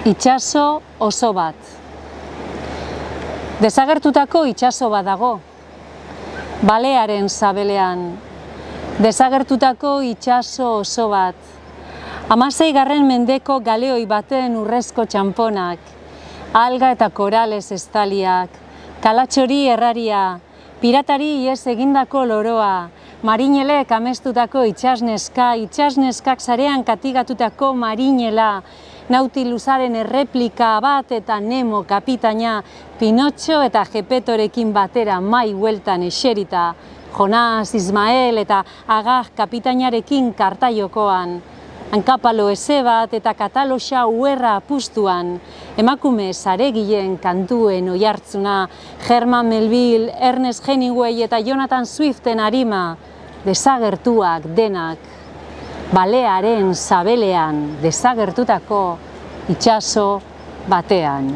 Itsaso oso bat. Desagertutako itsaso bat dago. Balearen sabelean. Desagertutako itsaso oso bat. 16. mendeko galeoi baten urrezko txanponak. Alga eta korales estaliak. Kalatxori erraria. Piratari ihes egindako loroa. Marinelek amestutako itsasneskak sarean katigatutako marinela. Nautilusaren erreplika bat eta Nemo kapitaina, Pinotxo eta Gepetorekin batera mai hueltan eserita, Jonas, Ismael eta Agar kapitainarekin kartaiokoan, hankapalo eze bat eta kataloxa uerra apustuan, emakume zaregileen kantuen oihartzuna, Herman Melville, Ernest Hemingway eta Jonathan Swiften arima, desagertuak denak. Balearen sabelean desagertutako itsaso batean.